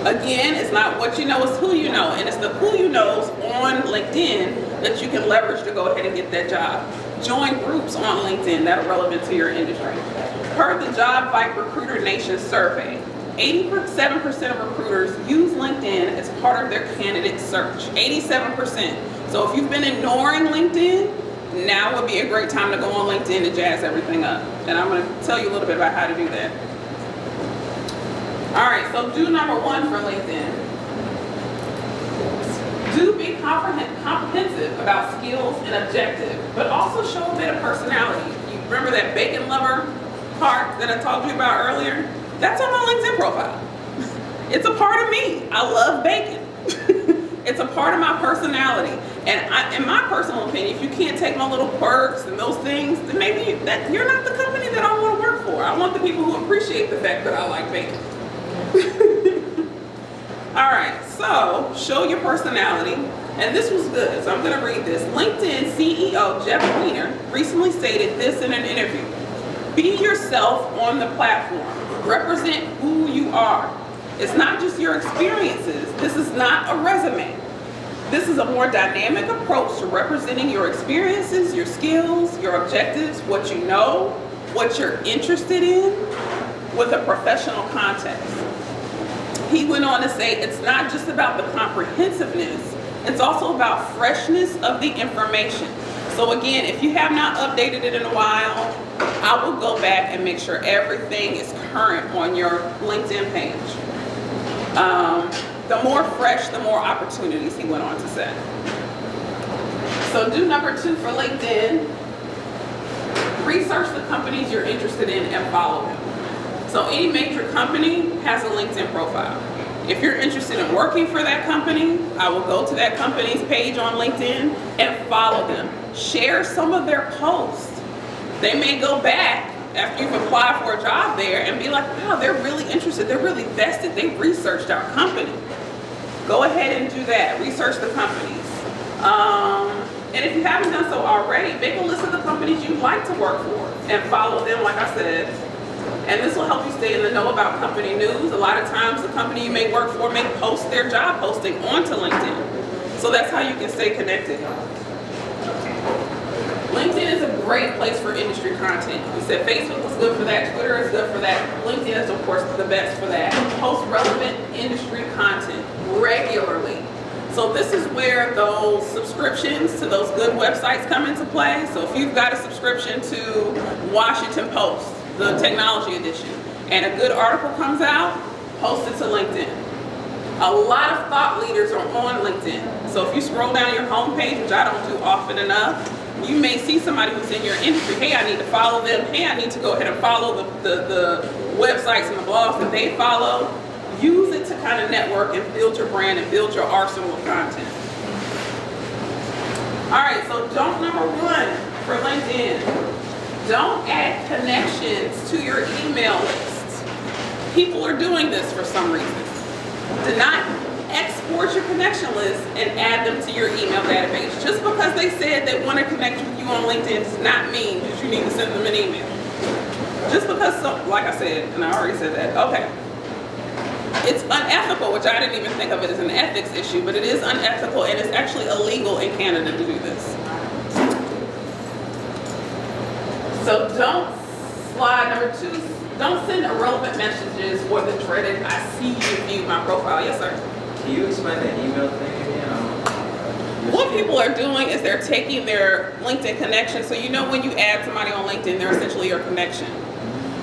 Again, it's not what you know, it's who you know. And it's the who you knows on LinkedIn that you can leverage to go ahead and get that job. Join groups on LinkedIn that are relevant to your industry. Per the Job Bike Recruiter Nation survey, 87% of recruiters use LinkedIn as part of their candidate search. 87%. So if you've been ignoring LinkedIn, now would be a great time to go on LinkedIn to jazz everything up. And I'm going to tell you a little bit about how to do that. All right, so do number one for LinkedIn. Do be comprehensive about skills and objective, but also show a bit of personality. You remember that bacon lover part that I talked to you about earlier? That's on my LinkedIn profile. It's a part of me. I love bacon. It's a part of my personality. And in my personal opinion, if you can't take my little quirks and those things, then maybe you're not the company that I want to work for. I want the people who appreciate the fact that I like bacon. All right, so show your personality. And this was good, so I'm going to read this. LinkedIn CEO Jeff Weiner recently stated this in an interview. Be yourself on the platform. Represent who you are. It's not just your experiences. This is not a resume. This is a more dynamic approach to representing your experiences, your skills, your objectives, what you know, what you're interested in, with a professional context. He went on to say it's not just about the comprehensiveness, it's also about freshness of the information. So again, if you have not updated it in a while, I will go back and make sure everything is current on your LinkedIn page. The more fresh, the more opportunities, he went on to say. So do number two for LinkedIn. Research the companies you're interested in and follow them. So any major company has a LinkedIn profile. If you're interested in working for that company, I will go to that company's page on LinkedIn and follow them. Share some of their posts. They may go back after you've applied for a job there and be like, wow, they're really interested, they're really vested, they researched our company. Go ahead and do that, research the companies. And if you haven't done so already, make a list of the companies you'd like to work for and follow them, like I said. And this will help you stay in the know about company news. A lot of times the company you may work for may post their job posting onto LinkedIn. So that's how you can stay connected. LinkedIn is a great place for industry content. We said Facebook is good for that, Twitter is good for that, LinkedIn is of course the best for that. Post relevant industry content regularly. So this is where those subscriptions to those good websites come into play. So if you've got a subscription to Washington Post, the technology edition, and a good article comes out, post it to LinkedIn. A lot of thought leaders are on LinkedIn. So if you scroll down your homepage, which I don't do often enough, you may see somebody who's in your industry. Hey, I need to follow them. Hey, I need to go ahead and follow the websites and the blogs that they follow. Use it to kind of network and build your brand and build your arsenal of content. All right, so don't number one for LinkedIn. Don't add connections to your email list. People are doing this for some reason. Do not export your connection list and add them to your email database. Just because they said they want to connect with you on LinkedIn does not mean that you need to send them an email. Just because, like I said, and I already said that, okay. It's unethical, which I didn't even think of it as an ethics issue, but it is unethical and it's actually illegal in Canada to do this. So don't slide, number two, don't send irrelevant messages or the dreaded, I see you viewed my profile. Yes, sir? Can you explain that email thing again? What people are doing is they're taking their LinkedIn connection. So you know when you add somebody on LinkedIn, they're essentially your connection.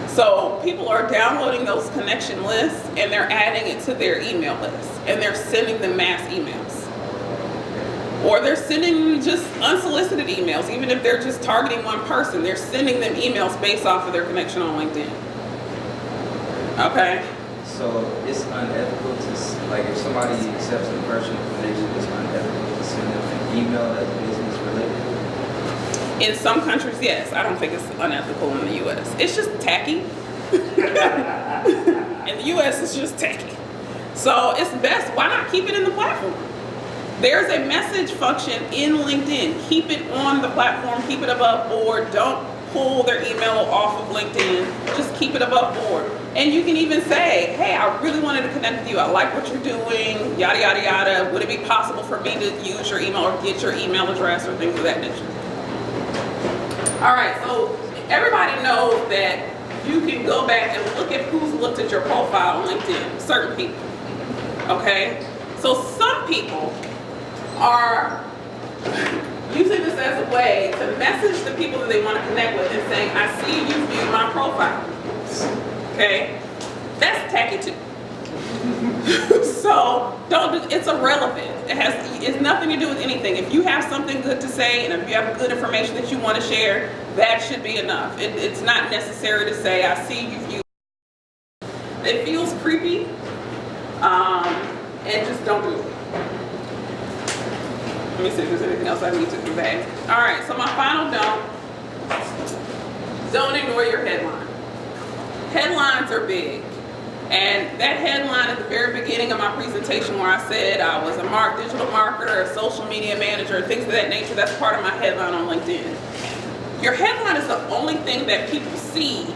So people are downloading those connection lists and they're adding it to their email list and they're sending them mass emails. Or they're sending just unsolicited emails, even if they're just targeting one person, they're sending them emails based off of their connection on LinkedIn. Okay? So it's unethical to, like, if somebody accepts a personal connection, it's unethical to send them an email that's business related? In some countries, yes. I don't think it's unethical in the US. It's just tacky. In the US, it's just tacky. So it's best, why not keep it in the platform? There's a message function in LinkedIn. Keep it on the platform, keep it above board. Don't pull their email off of LinkedIn. Just keep it above board. And you can even say, hey, I really wanted to connect with you. I like what you're doing, yada, yada, yada. Would it be possible for me to use your email or get your email address or things of that nature? All right, so everybody knows that you can go back and look at who's looked at your profile on LinkedIn, certain people, okay? So some people are using this as a way to message the people that they want to connect with and saying, I see you viewed my profile, okay? That's tacky too. So don't do, it's irrelevant. It's nothing to do with anything. If you have something good to say and if you have good information that you want to share, that should be enough. It's not necessary to say, I see you viewed. It feels creepy, and just don't do it. Let me see if there's anything else I need to convey. All right, so my final don't ignore your headline. Headlines are big. And that headline at the very beginning of my presentation where I said I was a digital marketer, a social media manager, things of that nature, that's part of my headline on LinkedIn. Your headline is the only thing that people see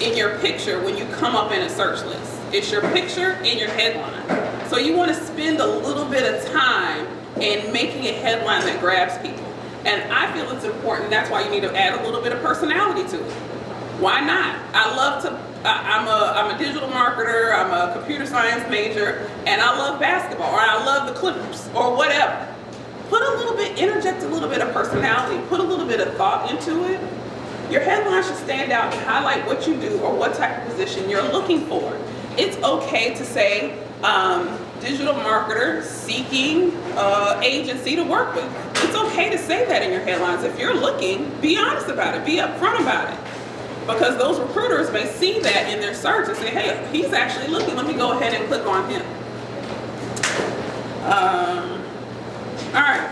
in your picture when you come up in a search list. It's your picture and your headline. So you want to spend a little bit of time in making a headline that grabs people. And I feel it's important, that's why you need to add a little bit of personality to it. Why not? I'm a digital marketer, I'm a computer science major, and I love basketball, or I love the Clippers, or whatever. Interject a little bit of personality, put a little bit of thought into it. Your headline should stand out and highlight what you do or what type of position you're looking for. It's okay to say, digital marketer seeking agency to work with. It's okay to say that in your headlines. If you're looking, be honest about it, be upfront about it. Because those recruiters may see that in their search and say, hey, he's actually looking, let me go ahead and click on him. All right.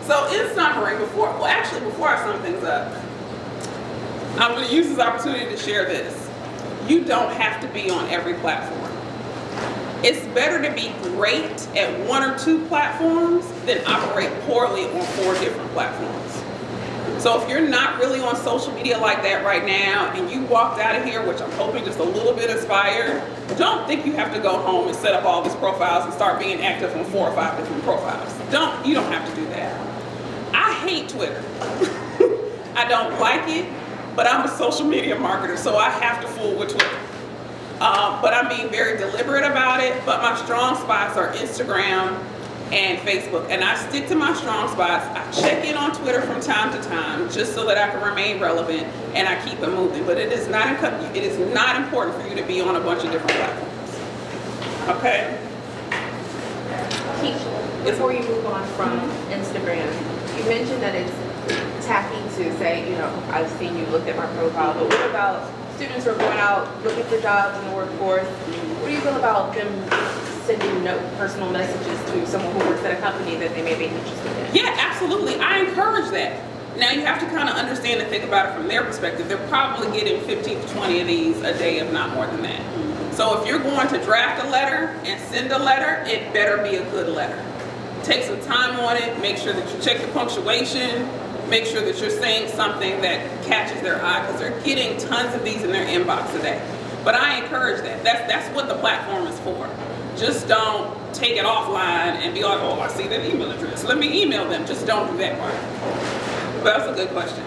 So in summary, before I sum things up, I'm going to use this opportunity to share this. You don't have to be on every platform. It's better to be great at 1 or 2 platforms than operate poorly on 4 different platforms. So if you're not really on social media like that right now and you walked out of here, which I'm hoping just a little bit inspired, don't think you have to go home and set up all these profiles and start being active on 4 or 5 different profiles. You don't have to do that. I hate Twitter. I don't like it, but I'm a social media marketer, so I have to fool with Twitter. But I'm being very deliberate about it, but my strong spots are Instagram and Facebook, and I stick to my strong spots. I check in on Twitter from time to time just so that I can remain relevant and I keep it moving. But it is not important for you to be on a bunch of different platforms. Okay? Keisha, before you move on from Instagram, you mentioned that it's tacky to say, you know, I've seen you look at my profile, but what about students who are going out looking for jobs in the workforce? What do you feel about them sending personal messages to someone who works at a company that they may be interested in? Yeah, absolutely. I encourage that. Now you have to kind of understand and think about it from their perspective. They're probably getting 15 to 20 of these a day, if not more than that. So if you're going to draft a letter and send a letter, it better be a good letter. Take some time on it. Make sure that you check the punctuation. Make sure that you're saying something that catches their eye, because they're getting tons of these in their inbox a day. But I encourage that. That's what the platform is for. Just don't take it offline and be like, oh, I see that email address. Let me email them. Just don't do that part. But that's a good question.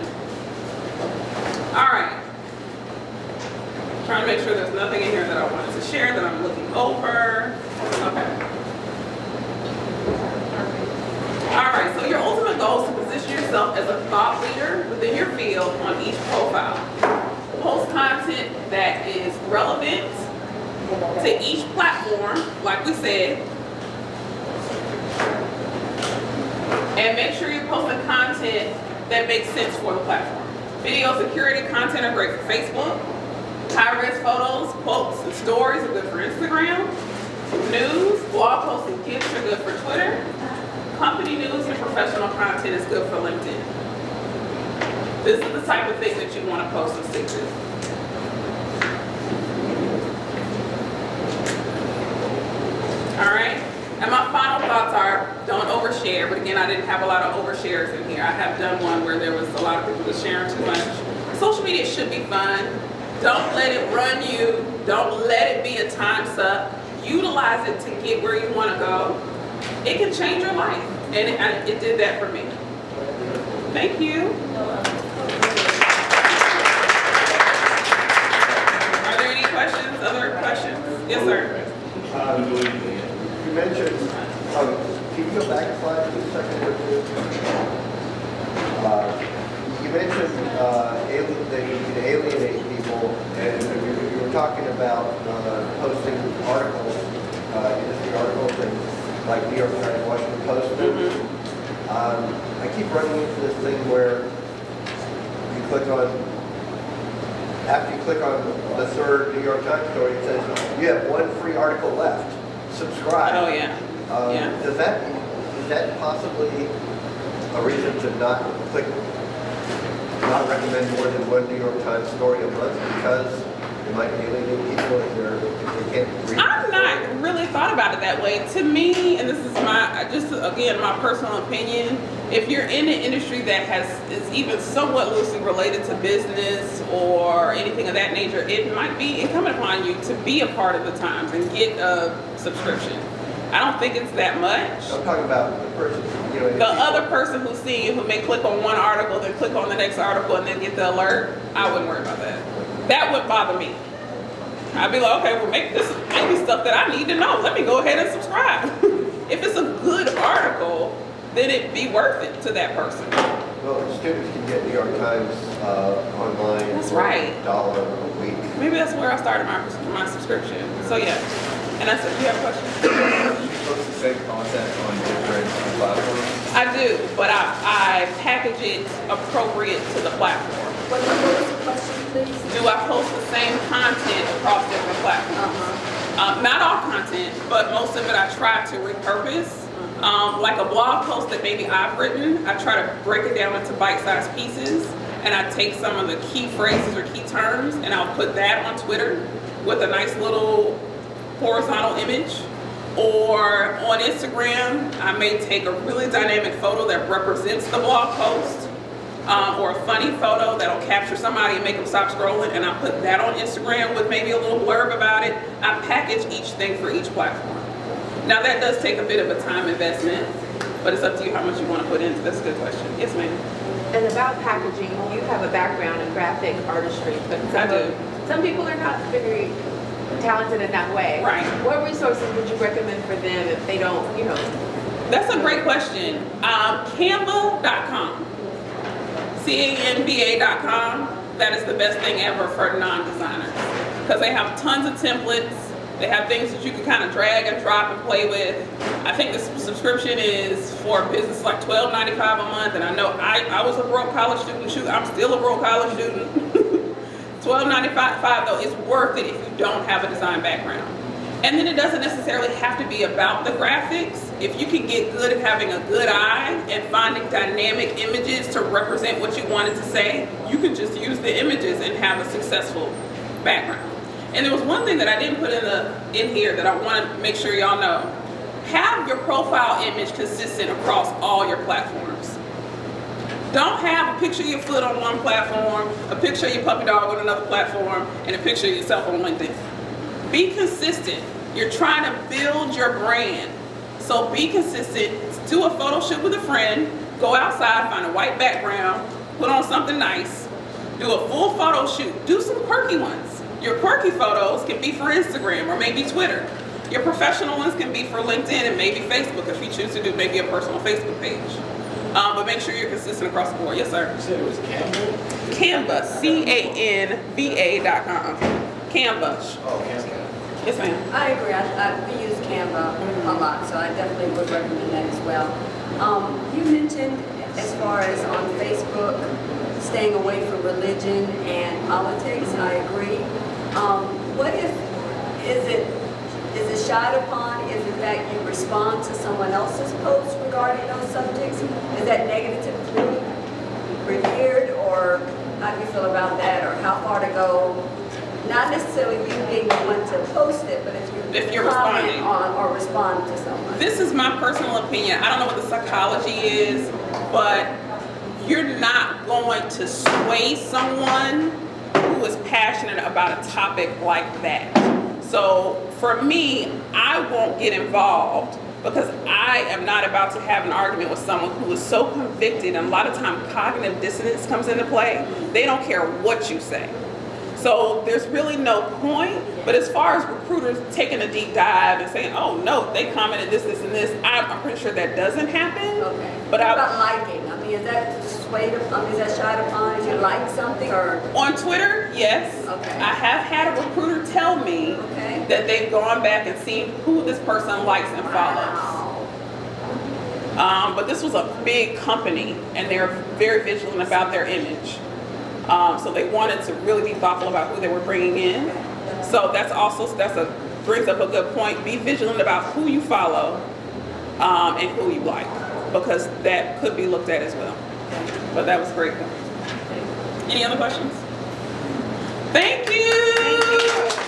All right. Trying to make sure there's nothing in here that I wanted to share that I'm looking over. Okay. All right, so your ultimate goal is to position yourself as a thought leader within your field on each profile. Post content that is relevant to each platform, like we said, and make sure you're posting content that makes sense for the platform. Videos and curated content are great for Facebook. High-res photos, quotes, and stories are good for Instagram. News, blog posts, and GIFs are good for Twitter. Company news and professional content is good for LinkedIn. This is the type of thing that you want to post and stick to. All right, and my final thoughts are, don't overshare, but again, I didn't have a lot of overshares in here. I have done one where there was a lot of people just sharing too much. Social media should be fun. Don't let it run you. Don't let it be a time suck. Utilize it to get where you want to go. It can change your life, and it did that for me. Thank you. Are there any questions, other questions? Yes, sir. You mentioned, can you go back a slide for a second or two? You mentioned that you can alienate people, and you were talking about posting articles, industry articles, and like New York Times, Washington Post. I keep running into this thing where you click on, after you click on the third New York Times story, it says you have one free article left. Subscribe. Oh yeah. Yeah. Is that possibly a reason to not recommend more than one New York Times story a month, because it might alienate people if they can't read? I've not really thought about it that way. To me, and this is my personal opinion, if you're in an industry that is even somewhat loosely related to business or anything of that nature, it might be incumbent upon you to be a part of the Times and get a subscription. I don't think it's that much. I'm talking about the person, the other person who's seeing you, who may click on one article, then click on the next article, and then get the alert. I wouldn't worry about that. That would bother me. I'd be like, okay, well, maybe this might be stuff that I need to know. Let me go ahead and subscribe. If it's a good article, then it'd be worth it to that person. Well, students can get New York Times online. That's for right. $1 a week. Maybe that's where I started my subscription. So yeah. And that's it. Do you have a question? Do you post the same content on different platforms? I do, but I package it appropriate to the platform. What was the question, please? Do I post the same content across different platforms? Not all content, but most of it I try to repurpose. Like a blog post that maybe I've written, I try to break it down into bite-sized pieces, and I take some of the key phrases or key terms, and I'll put that on Twitter with a nice little horizontal image. Or on Instagram, I may take a really dynamic photo that represents the blog post, or a funny photo that'll capture somebody and make them stop scrolling, and I put that on Instagram with maybe a little blurb about it. I package each thing for each platform. Now that does take a bit of a time investment, but it's up to you how much you want to put into. That's a good question. Yes, ma'am. And about packaging, you have a background in graphic artistry, but I do. some people are not very talented in that way. Right. What resources would you recommend for them if they don't, you know? That's a great question. Canva.com. Canva.com. That is the best thing ever for non-designers because they have tons of templates. They have things that you can kind of drag and drop and play with. I think the subscription is for a business like $12.95 a month, and I know I was a broke college student. Shoot, I'm still a broke college student. $12.95 though is worth it if you don't have a design background. And then it doesn't necessarily have to be about the graphics. If you can get good at having a good eye and finding dynamic images to represent what you wanted to say, you can just use the images and have a successful background. And there was one thing that I didn't put in here that I want to make sure y'all know. Have your profile image consistent across all your platforms. Don't have a picture of your foot on one platform, a picture of your puppy dog on another platform, and a picture of yourself on LinkedIn. Be consistent. You're trying to build your brand. So be consistent. Do a photo shoot with a friend. Go outside, find a white background, put on something nice. Do a full photo shoot. Do some quirky ones. Your quirky photos can be for Instagram or maybe Twitter. Your professional ones can be for LinkedIn and maybe Facebook if you choose to do maybe a personal Facebook page. But make sure you're consistent across the board. Yes, sir? You said it was Campbell? Canva, Canva.com. Canva. Oh, Campbell. Yes, ma'am. I agree. We use Canva a lot, so I definitely would recommend that as well. You mentioned as far as on Facebook, staying away from religion and politics. I agree. What if, is it shied upon if in fact you respond to someone else's post regarding those subjects? Is that negatively revered, or how do you feel about that, or how far to go? Not necessarily you being the one to post it, but if you're comment responding on or respond to someone. This is my personal opinion. I don't know what the psychology is, but you're not going to sway someone who is passionate about a topic like that. So for me, I won't get involved because I am not about to have an argument with someone who is so convicted, and a lot of times cognitive dissonance comes into play. They don't care what you say. So there's really no point. But as far as recruiters taking a deep dive and saying, oh no, they commented this, and this, I'm pretty sure that doesn't happen. Okay. But what about liking? I mean, is that swayed? Is that shied upon? If you like something, or on Twitter, yes. Okay. I have had a recruiter tell me that they've gone back and seen who this person likes and follows. But this was a big company, and they're very vigilant about their image. So they wanted to really be thoughtful about who they were bringing in. So brings up a good point. Be vigilant about who you follow and who you like, because that could be looked at as well. But that was great. Any other questions? Thank you.